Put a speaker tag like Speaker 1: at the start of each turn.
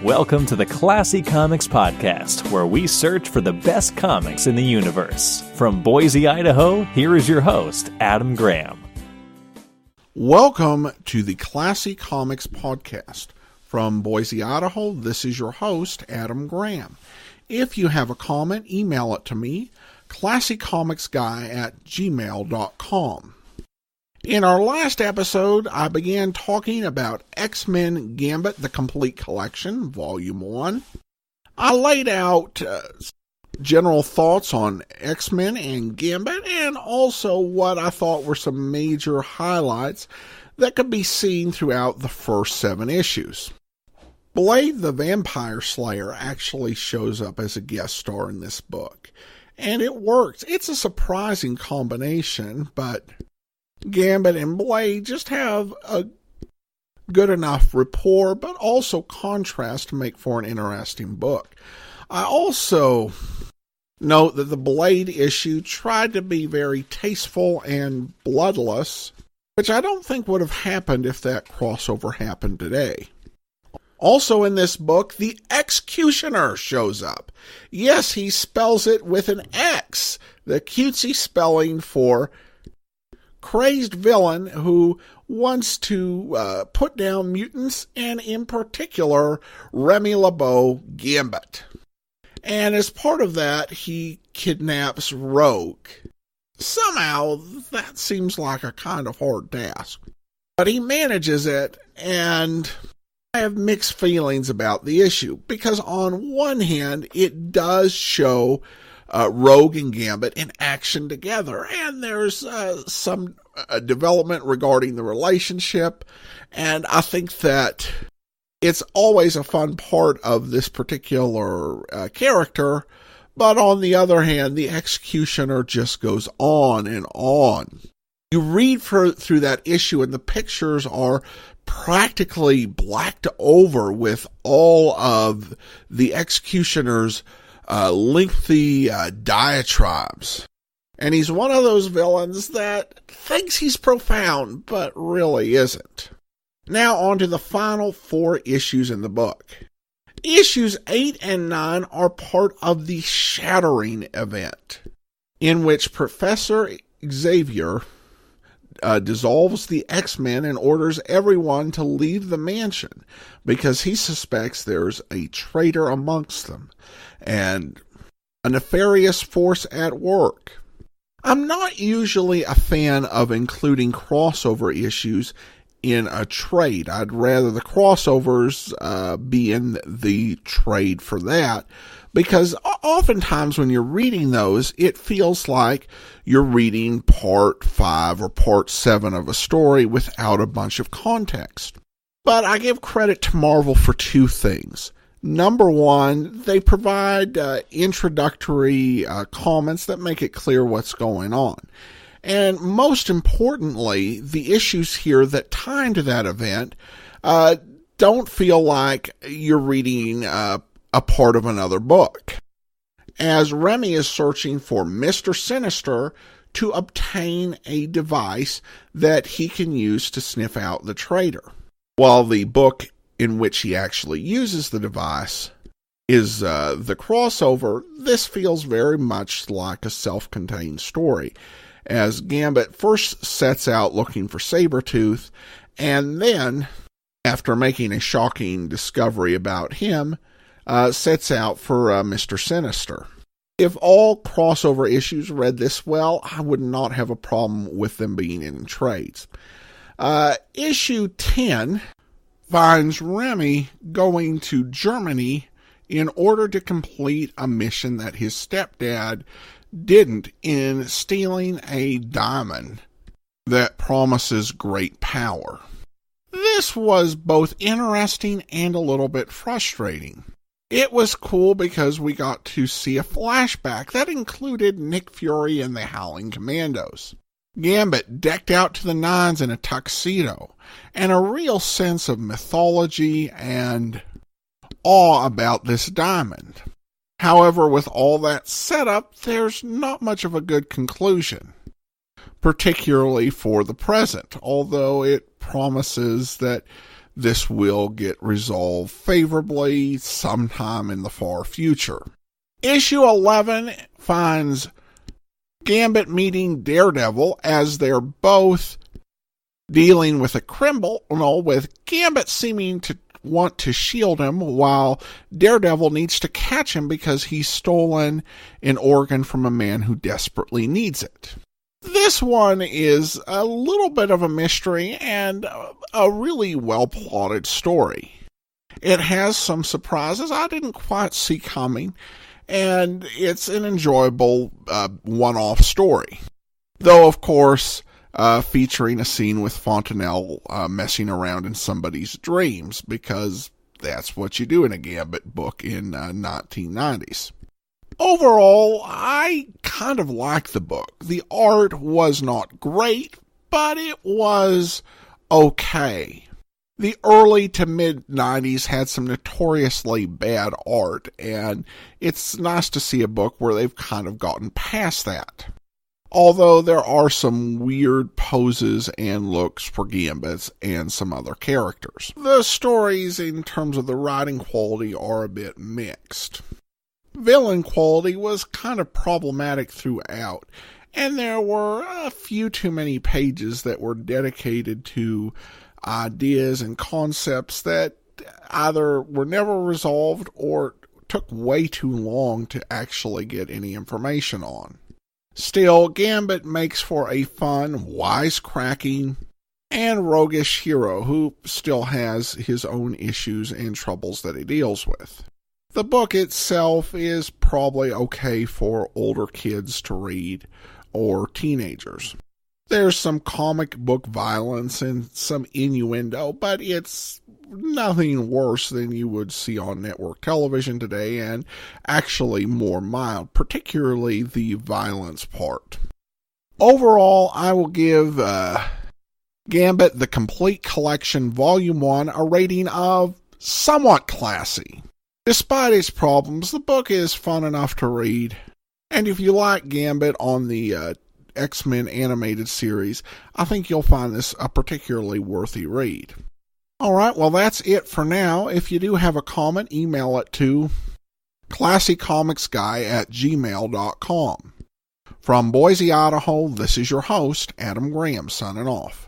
Speaker 1: Welcome to the Classy Comics Podcast, where we search for the best comics in the universe. From Boise, Idaho, here is your host, Adam Graham.
Speaker 2: Welcome to the Classy Comics Podcast. From Boise, Idaho, this is your host, Adam Graham. If you have a comment, email it to me, classycomicsguy@gmail.com. In our last episode, I began talking about X-Men Gambit, the Complete Collection, Volume 1. I laid out general thoughts on X-Men and Gambit, and also what I thought were some major highlights that could be seen throughout the first 7 issues. Blade the Vampire Slayer actually shows up as a guest star in this book, and it works. It's a surprising combination, but Gambit and Blade just have a good enough rapport, but also contrast to make for an interesting book. I also note that the Blade issue tried to be very tasteful and bloodless, which I don't think would have happened if that crossover happened today. Also in this book, the Executioner shows up. Yes, he spells it with an X, the cutesy spelling for crazed villain who wants to put down mutants, and in particular, Remy LeBeau Gambit. And as part of that, he kidnaps Rogue. Somehow, that seems like a kind of hard task. But he manages it, and I have mixed feelings about the issue, because on one hand, it does show Rogue and Gambit in action together, and there's some development regarding the relationship, and I think that it's always a fun part of this particular character, but on the other hand, the Executioner just goes on and on. You read through that issue, and the pictures are practically blacked over with all of the Executioner's lengthy diatribes. And he's one of those villains that thinks he's profound, but really isn't. Now on to the final 4 issues in the book. Issues 8 and 9 are part of the Shattering event, in which Professor Xavier dissolves the X-Men and orders everyone to leave the mansion because he suspects there's a traitor amongst them and a nefarious force at work. I'm not usually a fan of including crossover issues in a trade. I'd rather the crossovers be in the trade for that, because oftentimes when you're reading those, it feels like you're reading part 5 or part 7 of a story without a bunch of context. But I give credit to Marvel for 2 things. Number 1, they provide introductory comments that make it clear what's going on. And most importantly, the issues here that tie into that event don't feel like you're reading a part of another book, as Remy is searching for Mr. Sinister to obtain a device that he can use to sniff out the traitor. While the book in which he actually uses the device is the crossover, this feels very much like a self-contained story, as Gambit first sets out looking for Sabretooth, and then, after making a shocking discovery about him, sets out for Mr. Sinister. If all crossover issues read this well, I would not have a problem with them being in trades. Issue 10 finds Remy going to Germany in order to complete a mission that his stepdad didn't, in stealing a diamond that promises great power. This was both interesting and a little bit frustrating. It was cool because we got to see a flashback that included Nick Fury and the Howling Commandos. Gambit decked out to the nines in a tuxedo, and a real sense of mythology and awe about this diamond. However, with all that set up, there's not much of a good conclusion, particularly for the present, although it promises that this will get resolved favorably sometime in the far future. Issue 11 finds Gambit meeting Daredevil as they're both dealing with a criminal, with Gambit seeming to want to shield him while Daredevil needs to catch him because he's stolen an organ from a man who desperately needs it. This one is a little bit of a mystery and a really well-plotted story. It has some surprises I didn't quite see coming, and it's an enjoyable one-off story. Though, of course, featuring a scene with Fontenelle messing around in somebody's dreams, because that's what you do in a Gambit book in 1990s. Overall, I kind of like the book. The art was not great, but it was okay. The early to mid-90s had some notoriously bad art, and it's nice to see a book where they've kind of gotten past that. Although there are some weird poses and looks for Gambits and some other characters. The stories, in terms of the writing quality, are a bit mixed. Villain quality was kind of problematic throughout, and there were a few too many pages that were dedicated to ideas and concepts that either were never resolved or took way too long to actually get any information on. Still, Gambit makes for a fun, wisecracking, and roguish hero who still has his own issues and troubles that he deals with. The book itself is probably okay for older kids to read, or teenagers. There's some comic book violence and some innuendo, but it's nothing worse than you would see on network television today, and actually more mild, particularly the violence part. Overall, I will give Gambit the Complete Collection Volume 1 a rating of somewhat classy. Despite its problems, the book is fun enough to read, and if you like Gambit on the X-Men animated series, I think you'll find this a particularly worthy read. Alright, well that's it for now. If you do have a comment, email it to classycomicsguy@gmail.com. From Boise, Idaho, this is your host, Adam Graham, signing off.